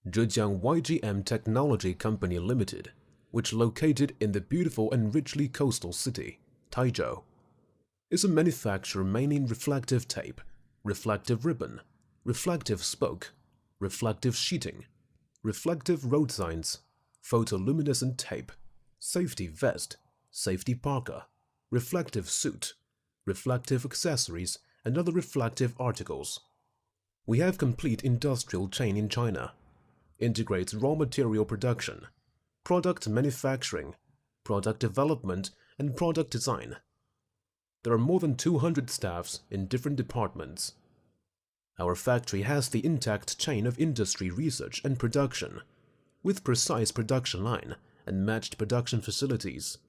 Zhejiang YGM Technology Company Limited, which located in the beautiful and richly coastal city, Taizhou, is a manufacturer mainly in reflective tape, reflective ribbon, reflective spoke, reflective sheeting, reflective road signs, photoluminescent tape, safety vest, safety parka, reflective suit, reflective accessories, and other reflective articles. We have complete industrial chain in China, integrates raw material production, product manufacturing, product development, and product design. There are more than 200 staffs in different departments. Our factory has the intact chain of industry research and production, with precise production line and matched production facilities.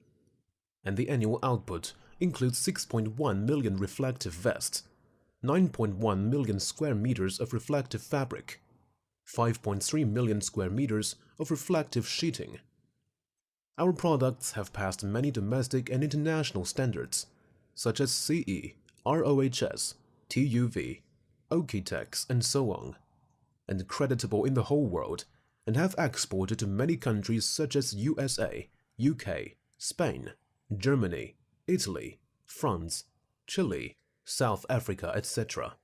And the annual output includes 6.1 million reflective vests, 9.1 million square meters of reflective fabric, 5.3 million square meters of reflective sheeting. Our products have passed many domestic and international standards, such as CE, ROHS, TUV, Okie-Tex, and so on, and creditable in the whole world, and have exported to many countries such as USA, UK, Spain, Germany, Italy, France, Chile, South Africa, etc.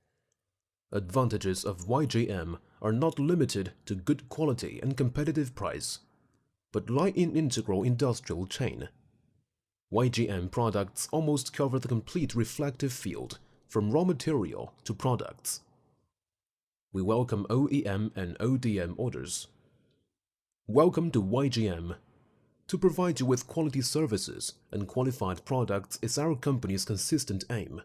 Advantages of YGM are not limited to good quality and competitive price, but lie in integral industrial chain. YGM products almost cover the complete reflective field, from raw material to products. We welcome OEM and ODM orders. Welcome to YGM. To provide you with quality services and qualified products is our company's consistent aim.